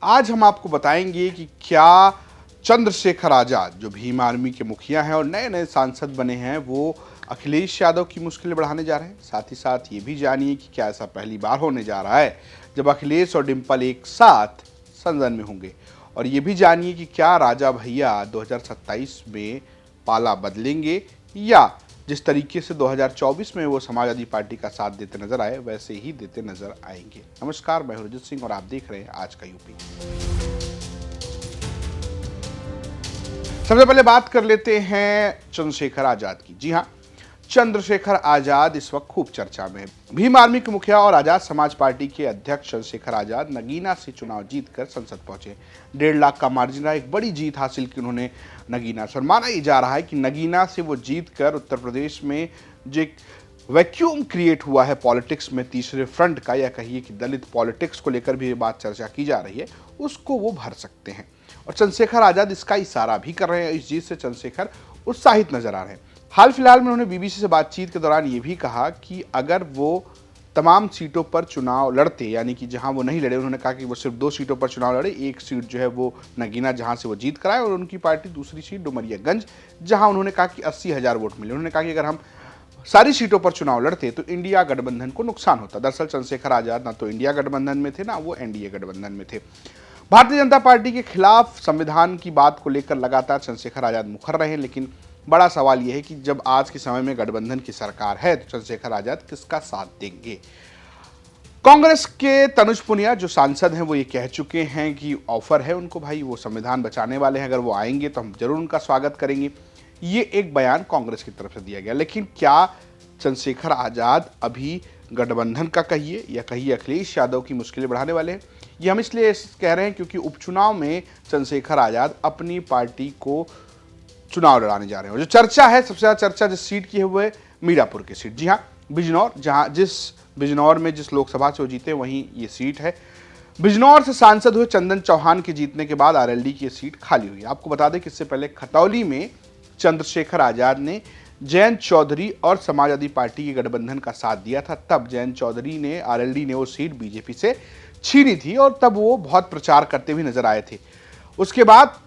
आज हम आपको बताएंगे कि क्या चंद्रशेखर आजाद जो भीम आर्मी के मुखिया हैं और नए नए सांसद बने हैं वो अखिलेश यादव की मुश्किलें बढ़ाने जा रहे हैं। साथ ही साथ ये भी जानिए कि क्या ऐसा पहली बार होने जा रहा है जब अखिलेश और डिंपल एक साथ संसद में होंगे। और ये भी जानिए कि क्या राजा भैया 2027 में पाला बदलेंगे या जिस तरीके से 2024 में वो समाजवादी पार्टी का साथ देते नजर आए वैसे ही देते नजर आएंगे। नमस्कार, मैं हरजीत सिंह और आप देख रहे हैं आज का यूपी। सबसे पहले बात कर लेते हैं चंद्रशेखर आजाद की। जी हां, चंद्रशेखर आजाद इस वक्त खूब चर्चा में है। भीम आर्मी के मुखिया और आजाद समाज पार्टी के अध्यक्ष चंद्रशेखर आजाद नगीना से चुनाव जीतकर संसद पहुंचे। 1.5 लाख का मार्जिन रहा, एक बड़ी जीत हासिल की उन्होंने नगीना से। और माना ही जा रहा है कि नगीना से वो जीतकर उत्तर प्रदेश में जो एक वैक्यूम क्रिएट हुआ है पॉलिटिक्स में तीसरे फ्रंट का, या कहिए कि दलित पॉलिटिक्स को लेकर भी ये बात चर्चा की जा रही है, उसको वो भर सकते हैं। और चंद्रशेखर आजाद इसका इशारा भी कर रहे हैं। इस जीत से चंद्रशेखर उत्साहित नजर आ रहे हैं। हाल फिलहाल में उन्होंने बीबीसी से बातचीत के दौरान ये भी कहा कि अगर वो तमाम सीटों पर चुनाव लड़ते, यानी कि जहां वो नहीं लड़े, उन्होंने कहा कि वो सिर्फ 2 सीटों पर चुनाव लड़े। एक सीट जो है वो नगीना जहां से वो जीत कर आए, और उनकी पार्टी दूसरी सीट डुमरियागंज जहां उन्होंने कहा कि 80,000 वोट मिले। उन्होंने कहा कि अगर हम सारी सीटों पर चुनाव लड़ते तो इंडिया गठबंधन को नुकसान होता। दरअसल चंद्रशेखर आजाद ना तो इंडिया गठबंधन में थे, ना वो एनडीए गठबंधन में थे। भारतीय जनता पार्टी के खिलाफ संविधान की बात को लेकर लगातार चंद्रशेखर आजाद मुखर रहे हैं, लेकिन बड़ा सवाल यह है कि जब आज के समय में गठबंधन की सरकार है तो चंद्रशेखर आजाद किसका साथ देंगे। कांग्रेस के तनुज पुनिया जो सांसद हैं वो ये कह चुके हैं कि ऑफर है उनको, भाई वो संविधान बचाने वाले हैं, अगर वो आएंगे तो हम जरूर उनका स्वागत करेंगे। ये एक बयान कांग्रेस की तरफ से दिया गया। लेकिन क्या चंद्रशेखर आजाद अभी गठबंधन का कहिए या कहिए अखिलेश यादव की मुश्किलें बढ़ाने वाले हैं? ये हम इसलिए कह रहे हैं क्योंकि उपचुनाव में चंद्रशेखर आजाद अपनी पार्टी को चुनाव लड़ाने जा रहे हैं। और जो चर्चा है, सबसे ज्यादा चर्चा जिस सीट की है वो है मीरापुर की सीट। जी हाँ, बिजनौर, बिजनौर में जिस लोकसभा से वो जीते वहीं ये सीट है। बिजनौर से सांसद हुए चंदन चौहान के जीतने के बाद आरएलडी की सीट खाली हुई। आपको बता दें कि इससे पहले खतौली में चंद्रशेखर आजाद ने जयंत चौधरी और समाजवादी पार्टी के गठबंधन का साथ दिया था। तब जयंत चौधरी ने, आरएलडी ने वो सीट बीजेपी से छीनी थी और तब वो बहुत प्रचार करते हुए नजर आए थे। उसके बाद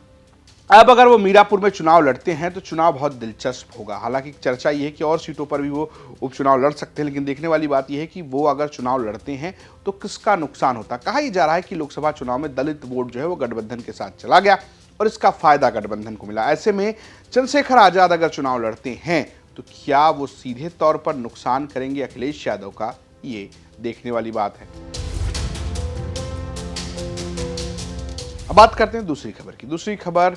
अब अगर वो मीरापुर में चुनाव लड़ते हैं तो चुनाव बहुत दिलचस्प होगा। हालांकि चर्चा ये है कि और सीटों पर भी वो उपचुनाव लड़ सकते हैं, लेकिन देखने वाली बात यह है कि वो अगर चुनाव लड़ते हैं तो किसका नुकसान होता। कहा यह जा रहा है कि लोकसभा चुनाव में दलित वोट जो है वो गठबंधन के साथ चला गया और इसका फायदा गठबंधन को मिला। ऐसे में चंद्रशेखर आजाद अगर चुनाव लड़ते हैं तो क्या वो सीधे तौर पर नुकसान करेंगे अखिलेश यादव का, ये देखने वाली बात है। अब बात करते हैं दूसरी खबर की। दूसरी खबर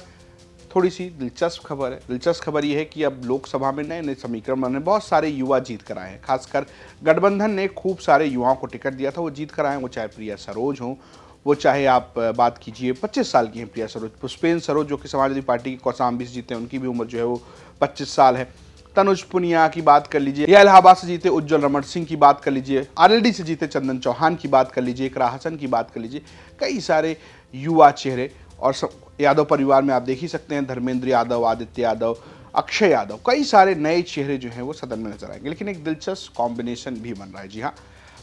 थोड़ी सी दिलचस्प खबर है। दिलचस्प खबर यह है कि अब लोकसभा में नए नए समीकरण बने, बहुत सारे युवा जीत कर आए हैं। खासकर गठबंधन ने खूब सारे युवाओं को टिकट दिया था, वो जीत कर आए। वो चाहे प्रिया सरोज हो, वो चाहे आप बात कीजिए 25 साल की हैं प्रिया सरोज, पुष्पेंद्र सरोज जो कि समाजवादी पार्टी के कौशाम्बी से जीते हैं, उनकी भी उम्र जो है वो 25 साल है। तनुज पुनिया की बात कर लीजिए, या इलाहाबाद से जीते उज्जवल रमण सिंह की बात कर लीजिए, आरएलडी से जीते चंदन चौहान की बात कर लीजिए, इकरा हसन की बात कर लीजिए। कई सारे युवा चेहरे, और यादव परिवार में आप देख ही सकते हैं धर्मेंद्र यादव, आदित्य यादव, अक्षय यादव, कई सारे नए चेहरे जो हैं वो सदन में नजर आएंगे। लेकिन एक दिलचस्प कॉम्बिनेशन भी बन रहा है। जी हाँ,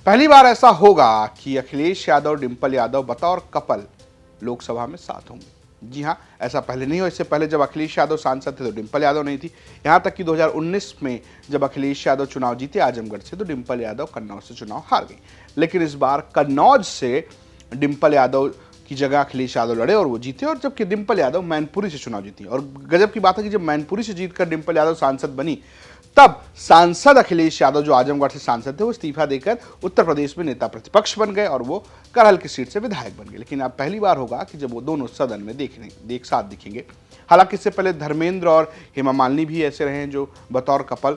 पहली बार ऐसा होगा कि अखिलेश यादव, डिंपल यादव बतौर कपल लोकसभा में साथ होंगे। जी हाँ, ऐसा पहले नहीं हो। इससे पहले जब अखिलेश यादव सांसद थे तो डिंपल यादव नहीं थी। यहाँ तक कि 2019 में जब अखिलेश यादव चुनाव जीते आजमगढ़ से तो डिंपल यादव कन्नौज से चुनाव हार गई। लेकिन इस बार कन्नौज से डिंपल यादव की जगह अखिलेश यादव लड़े और वो जीते, और जबकि डिंपल यादव मैनपुरी से चुनाव जीती। और गजब की बात है कि जब मैनपुरी से जीतकर डिंपल यादव सांसद बनी तब सांसद अखिलेश यादव जो आजमगढ़ से सांसद थे वो इस्तीफा देकर उत्तर प्रदेश में नेता प्रतिपक्ष बन गए और वो करहल की सीट से विधायक बन गए। लेकिन अब पहली बार होगा कि जब वो दोनों सदन में एक साथ दिखेंगे। हालांकि इससे पहले धर्मेंद्र और हेमा मालिनी भी ऐसे रहे हैं जो बतौर कपल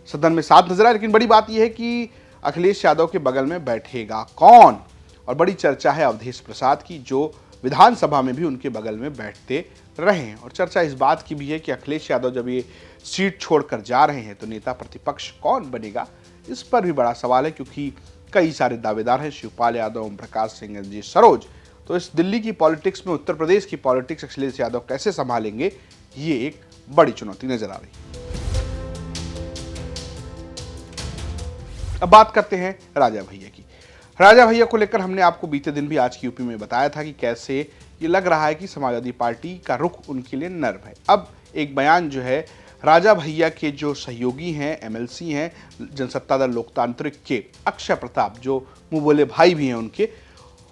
सदन में साथ नजर आए। लेकिन बड़ी बात यह है कि अखिलेश यादव के बगल में बैठेगा कौन, और बड़ी चर्चा है अवधेश प्रसाद की जो विधानसभा में भी उनके बगल में बैठते रहे हैं। और चर्चा इस बात की भी है कि अखिलेश यादव जब ये सीट छोड़कर जा रहे हैं तो नेता प्रतिपक्ष कौन बनेगा, इस पर भी बड़ा सवाल है, क्योंकि कई सारे दावेदार हैं, शिवपाल यादव, ओम प्रकाश सिंह, जी सरोज। तो इस दिल्ली की पॉलिटिक्स में उत्तर प्रदेश की पॉलिटिक्स अखिलेश यादव कैसे संभालेंगे, ये एक बड़ी चुनौती नजर आ रही है। अब बात करते हैं राजा भैया की। राजा भैया को लेकर हमने आपको बीते दिन भी आज की यूपी में बताया था कि कैसे ये लग रहा है कि समाजवादी पार्टी का रुख उनके लिए नर्म है। अब एक बयान जो है राजा भैया के जो सहयोगी हैं, एमएलसी हैं जनसत्ता दल लोकतांत्रिक के, अक्षय प्रताप जो मुंह बोले भाई भी हैं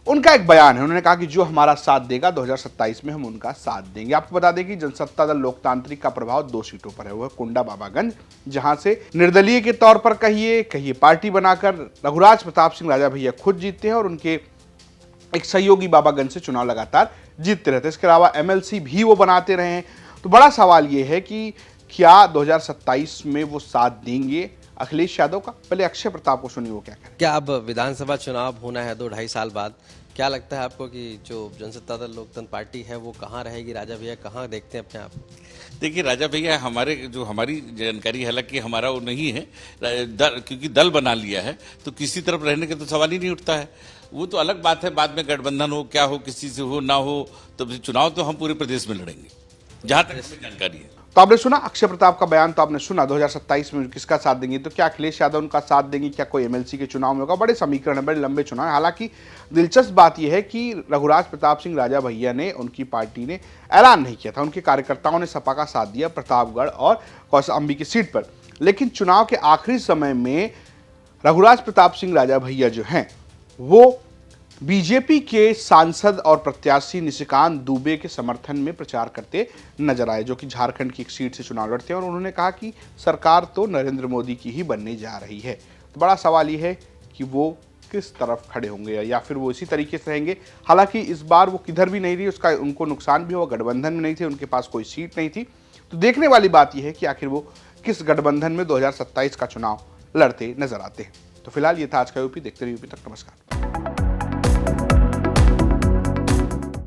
उनका एक बयान है। उन्होंने कहा कि जो हमारा साथ देगा 2027 में हम उनका साथ देंगे। आपको बता दें कि जनसत्ता दल लोकतांत्रिक का प्रभाव 2 सीटों पर है, वो है कोंडा बाबागंज, जहां से निर्दलीय के तौर पर कहिए पार्टी बनाकर रघुराज प्रताप सिंह राजा भैया खुद जीतते हैं और उनके एक सहयोगी बाबागंज से चुनाव लगातार जीतते रहते हैं। इसके अलावा एमएलसी भी वो बनाते रहे हैं। तो बड़ा सवाल ये है कि क्या 2027 में वो साथ देंगे अखिलेश यादव का? पहले अक्षय प्रताप को सुनिए वो क्या कह रहे हैं। क्या अब विधानसभा चुनाव होना है 2-2.5 साल बाद, क्या लगता है आपको कि जो जनसत्ता दल लोकतंत्र पार्टी है वो कहाँ रहेगी? राजा भैया कहाँ देखते हैं अपने आप? देखिए, राजा भैया हमारी जानकारी हालांकि हमारा वो नहीं है, क्योंकि दल बना लिया है तो किसी तरफ रहने का तो सवाल ही नहीं उठता है। वो तो अलग बात है, बाद में गठबंधन हो, क्या हो, किसी से हो ना हो, तो चुनाव तो हम पूरे प्रदेश में लड़ेंगे, जहां तक हमें जानकारी है। तो आपने सुना अक्षय प्रताप का बयान, तो आपने सुना 2027 में किसका साथ देंगे। तो क्या अखिलेश यादव उनका साथ देंगे? क्या कोई एमएलसी के चुनाव में होगा? बड़े समीकरण है, बड़े लंबे चुनाव है। हालांकि दिलचस्प बात यह है कि रघुराज प्रताप सिंह राजा भैया ने, उनकी पार्टी ने ऐलान नहीं किया था, उनके कार्यकर्ताओं ने सपा का साथ दिया प्रतापगढ़ और कौशाम्बी की सीट पर। लेकिन चुनाव के आखिरी समय में रघुराज प्रताप सिंह राजा भैया जो हैं वो बीजेपी के सांसद और प्रत्याशी निशिकांत दुबे के समर्थन में प्रचार करते नजर आए, जो कि झारखंड की एक सीट से चुनाव लड़ते हैं। और उन्होंने कहा कि सरकार तो नरेंद्र मोदी की ही बनने जा रही है। तो बड़ा सवाल यह है कि वो किस तरफ खड़े होंगे या फिर वो इसी तरीके से रहेंगे। हालांकि इस बार वो किधर भी नहीं रही, उसका उनको नुकसान भी हुआ, गठबंधन में नहीं थे, उनके पास कोई सीट नहीं थी। तो देखने वाली बात यह है कि आखिर वो किस गठबंधन में 2027 का चुनाव लड़ते नजर आते हैं। तो फिलहाल ये था आज का यूपी। देखते रहिए यूपी तक। नमस्कार।